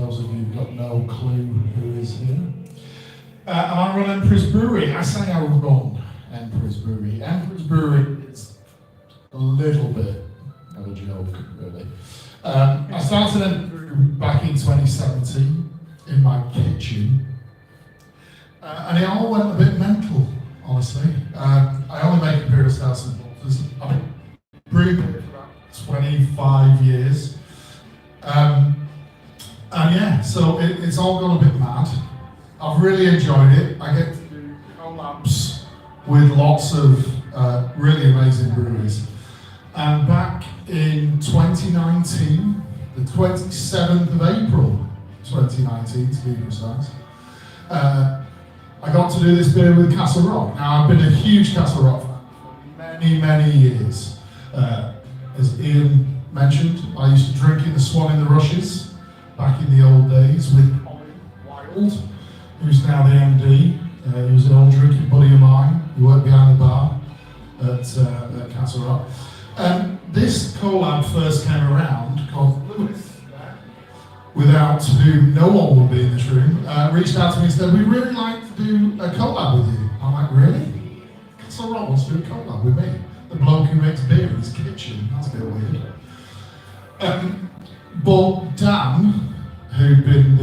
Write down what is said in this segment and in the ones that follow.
those of you who've got no clue who is here. And I run Emperor's Brewery. I say I run Emperor's Brewery. Emperor's Brewery is a little bit of a joke, really. I started Emperor's Brewery back in 2017 in my kitchen. And it all went a bit mental, honestly. I only make imperial stouts and porters. I've been brewing for about 25 years. And yeah, so it's all gone a bit mad. I've really enjoyed it. I get to do collabs with lots of really amazing breweries. And back in 2019, the 27th of April 2019 to be precise, I got to do this beer with Castle Rock. Now, I've been a huge Castle Rock fan for many years. As Ian mentioned, I used to drink in the Swan in the Rushes back in the old days with Colin Wild, who's now the MD. He was an old drinking buddy of mine. He worked behind the bar at Castle Rock. This collab first came around called Lewis, without whom no one would be in this room, reached out to me and said, we'd really like to do a collab with you. I'm like, really? Castle Rock wants to do a collab with me? The bloke who makes beer in his kitchen? That's a bit weird. But Dan, who'd been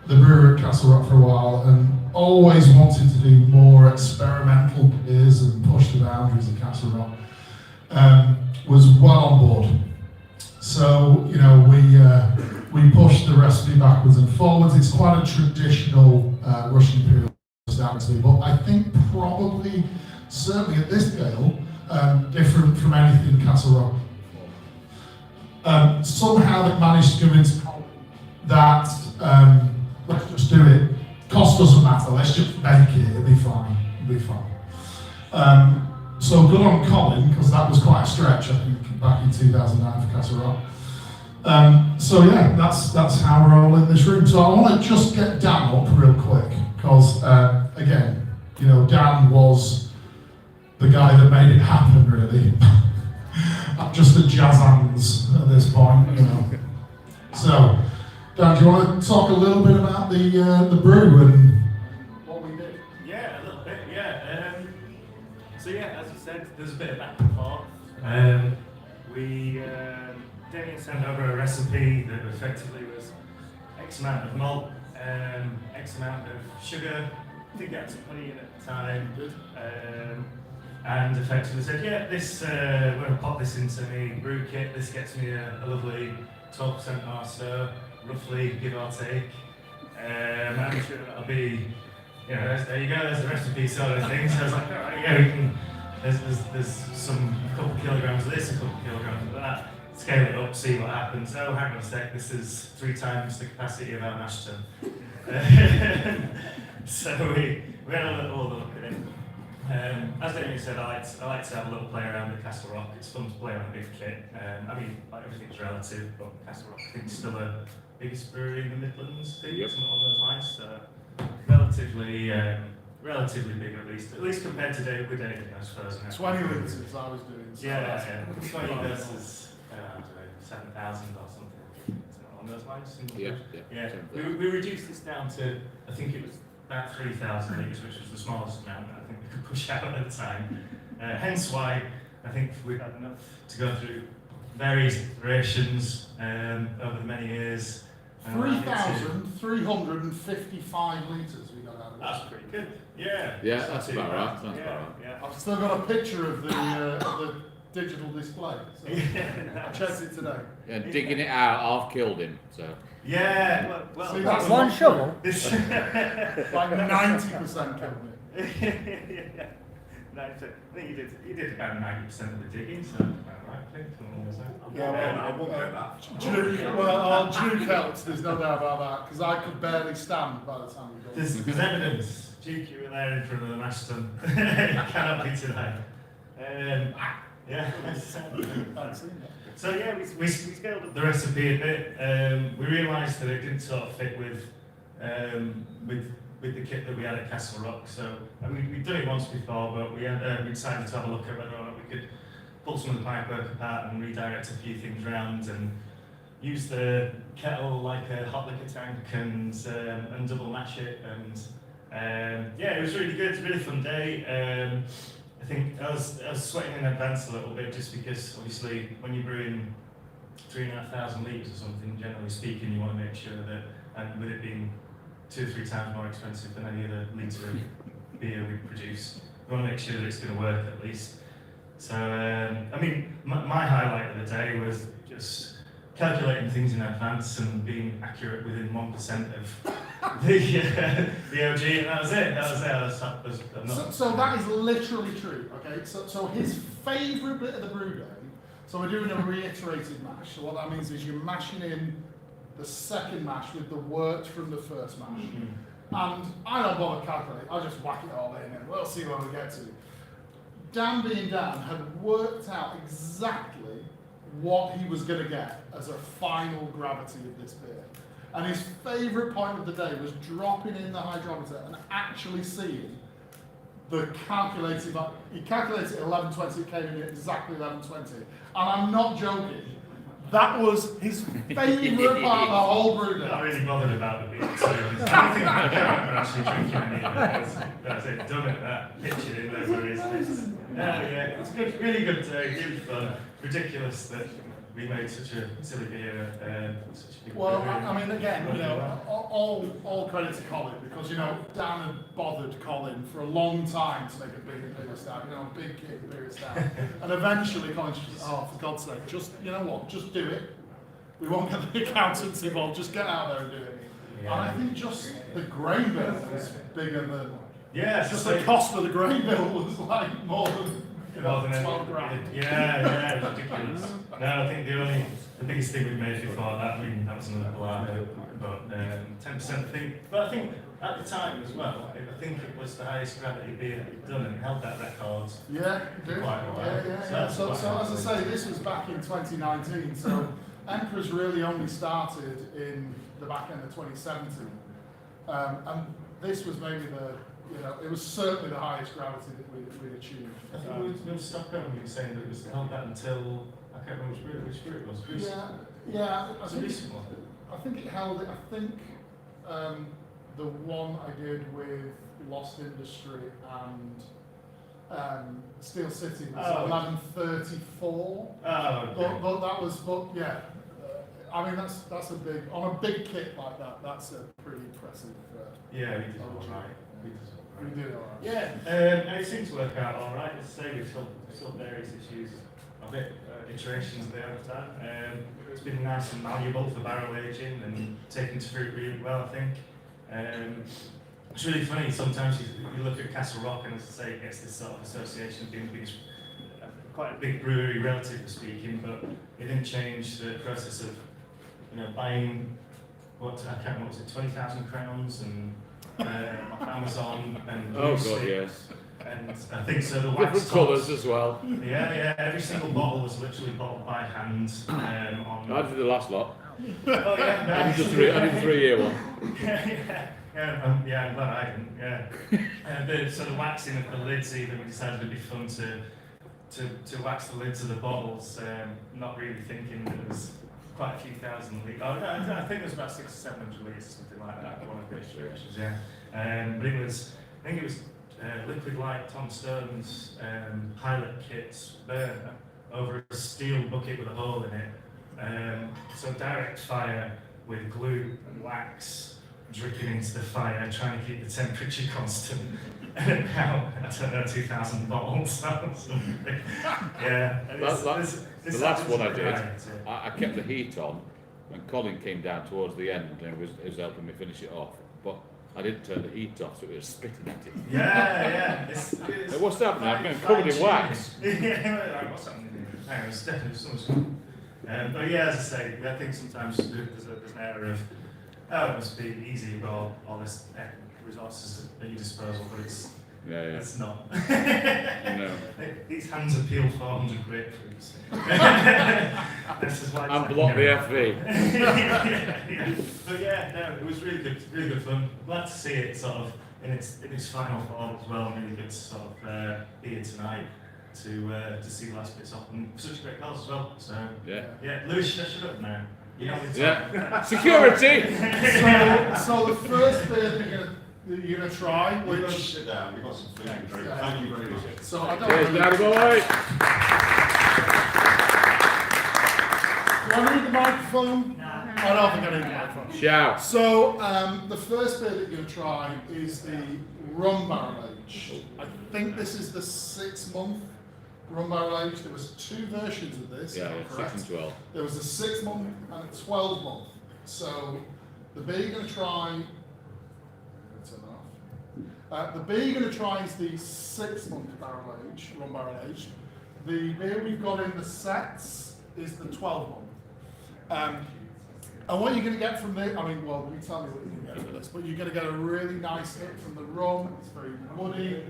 the brewer at Castle Rock for a while and always wanted to do more experimental beers and push the boundaries of Castle Rock, was well on board. So, you know, we pushed the recipe backwards and forwards. It's quite a traditional Russian Imperial stout recipe, but I think probably, certainly at this scale, different from anything Castle Rock. Somehow they managed to convince Colin that let's just do it. Cost doesn't matter. Let's just make it. It'll be fine. It'll be fine. So good on Colin, because that was quite a stretch, I think, back in 2009 for Castle Rock. So yeah, that's how we're all in this room. So I want to just get Dan up real quick, because again, you know, Dan was the guy that made it happen, really. I'm just a jazz hands at this point, you know. So, Dan, do you want to talk a little bit about the brew and what we did? Yeah, a little bit, yeah. So yeah, as you said, there's a bit of back and forth. Damon sent over a recipe that effectively was X amount of malt, X amount of sugar. I think that's honey in at the time. And effectively said, yeah, this, we're going to pop this into my brew kit. This gets me a lovely 12% or so, roughly, give or take. I'm sure that'll be, you know, there you go, there's the recipe sort of thing. So I was like, all right, yeah, we can, there's a couple of kilograms of this, a couple of kilograms of that. Scale it up, see what happens. Oh, hang on a sec, this is 3 times the capacity of our mash tun. So we had a little look at it. As Damon said, I like to have a little play around with Castle Rock. It's fun to play on a big kit. I mean, like, everything's relative, but Castle Rock, I think, is still the biggest brewery in the Midlands, I think, Yep. something along those lines. So relatively big, at least compared to David, I suppose. 20 litres I was doing. So Yeah, 20 versus 7,000 or something along those lines. Yeah. We reduced this down to, I think it was about 3,000 litres, which was the smallest amount that I think we could push out at the time. Hence why I think we've had enough to go through various iterations over the many years. 3,355 litres we got out of it. That's pretty good. Yeah. Yeah, that's about right. That's about right. Yeah. I've still got a picture of the digital display. So I checked it today. Yeah, digging it out, I've killed him. So. Yeah. Well, See, that's one shovel. Like 90% killed me. Yeah. I think you did about 90% of the digging, so about right, I think. I won't get that. Duke helped, there's no doubt about that, because I could barely stand by the time we got There's evidence. Duke, you were there in front of the mash tun. It cannot be denied. Yeah. So yeah, we scaled up the recipe a bit. We realised that it didn't sort of fit with the kit that we had at Castle Rock. So I mean, we'd done it once before, but we decided to have a look at whether or not we could pull some of the pipework apart and redirect a few things around. And use the kettle like a hot liquor tank and double mash it, and yeah, it was really good. It's a really fun day. I think I was sweating in advance a little bit just because obviously when you're brewing 3,500 litres or something, generally speaking, you want to make sure that, and with it being 2 or 3 times more expensive than any other litre of beer we produce, you want to make sure that it's going to work at least. So, I mean, my highlight of the day was just calculating things in advance and being accurate within 1% of the OG, and that was it. I'm not, So that is literally true, okay? So his favourite bit of the brew day, so we're doing a reiterated mash, so what that means is you're mashing in the second mash with the wort from the first mash. And I don't bother calculating, I just whack it all in and we'll see where we get to. Dan being Dan had worked out exactly what he was going to get as a final gravity of this beer. And his favourite point of the day was dropping in the hydrometer and actually seeing the calculated, he calculated at 1120, it came in at exactly 1120. And I'm not joking, that was his favourite part of the whole brew day. I'm not really bothered about the beer, so I don't think I remember actually drinking any of it. That's it, done it, that, pictured in there where it is. Yeah, it's a good, really good day, really fun. Ridiculous that we made such a silly beer, such a big Well, beer. I mean, again, you know, all credit to Colin, because, you know, Dan had bothered Colin for a long time to make a big beer stout, you know, a big kit beer stout. And eventually Colin just, oh, for God's sake, just, you know what, just do it. We won't get the accountants involved, just get out there and do it. Yeah. And I think just the grain bill was bigger than, Yeah, just the cost of the grain bill was like more than, you know, More than 12 grand. Yeah, it's ridiculous. No, I think the biggest thing we made before that, I mean, that was another Palado, but 10% thing. But I think at the time as well, I think it was the highest gravity beer that we've done and held that record. Yeah, it did. Quite a while. Yeah. So as I say, this was back in 2019, so Emperor's really only started in the back end of 2017. And this was maybe it was certainly the highest gravity that we'd achieved. I think we were Stockholm, you were saying that it was held that until, I can't remember which brew it was. Yeah, I It's a think, recent one. I think it held it, I think the one I did with Lost Industry and Steel City was 1134. But that was, I mean, that's a big, on a big kit like that, that's a pretty impressive. Yeah, we did all right. We did all right. Yeah, and it seemed to work out all right. As I say, we've still various issues of it, iterations there over time. It's been nice and malleable for barrel aging and taken to fruit really well, I think. It's really funny, sometimes you look at Castle Rock and as I say, it gets this sort of association of being the biggest, quite a big brewery relatively speaking, but it didn't change the process of, buying, I can't remember, was it 20,000 crowns and off Amazon and Oh god, yes. and I think so the wax Different colours as well. Yeah, every single bottle was literally bottled by hand on. I did the last lot. Oh yeah, I did the 3-year one. I'm glad I didn't. So the waxing of the lids, even we decided it'd be fun to wax the lids of the bottles, not really thinking that it was quite a few thousand litres. Oh, no, I think it was about 600 or 700 litres, something like that. One of the illustrations, yeah. But I think it was liquid light Tom Stone's pilot kit burner over a steel bucket with a hole in it. So direct fire with glue and wax dripping into the fire, trying to keep the temperature constant. And about, I don't know, 2,000 bottles. Yeah. The last one I did, I kept the heat on, and Colin came down towards the end and was helping me finish it off. But I didn't turn the heat off, so it was spitting at it. Yeah. What's happening? I'm getting covered in wax. Yeah, what's happening? No, it's definitely something. But yeah, as I say, I think sometimes there's an area of, it must be easy, you've got all this resources at your disposal, but it's not. No. These hands are peeled 400 grapefruits. This is why And block the FV. yeah. But yeah, it was really good fun. Glad to see it sort of in its final form as well. Really good to sort of be here tonight to see the last bits off and such a great cause as well. So yeah, Lewis, shut up now. Yeah. Security. So the first beer that you're gonna try, We're going to which sit down, we've got some food and drink. Thank you very much. so I don't Cheers, really, Daddy boy. do I need the microphone? I don't think I need the microphone. Shout. So the first beer that you're going to try is the rum barrel age. I think this is the 6-month rum barrel age. There was 2 versions of this. Yeah, if I'm yeah, 6 correct. and 12. There was a 6-month and a 12-month. So the beer you're going to try. The beer you're going to try is the 6-month barrel age, rum barrel age. The beer we've got in the sets is the 12-month. And what you're going to get from this, I mean, well, you tell me what you're going to get from this, but you're going to get a really nice hit from the rum. It's very woody.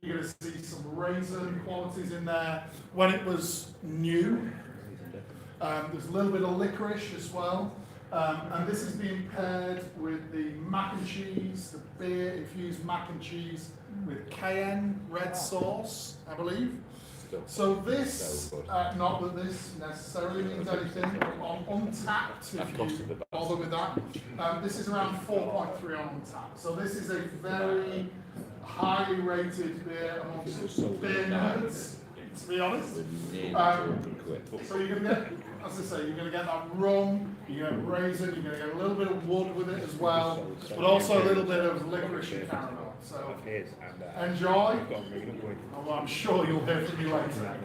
You're going to see some raisin qualities in there. When it was new, there's a little bit of licorice as well. And this is being paired with the mac and cheese, the beer infused mac and cheese with cayenne red sauce, I believe. So this, not that this necessarily means anything, but on Untapped, if you bother with that, this is around 4.3 on Untapped. So this is a very highly rated beer amongst beer nerds, to be honest. So you're going to get, as I say, you're going to get that rum, you're going to get raisin, you're going to get a little bit of wood with it as well, but also a little bit of licorice and caramel. So enjoy, although I'm sure you'll hear from me later.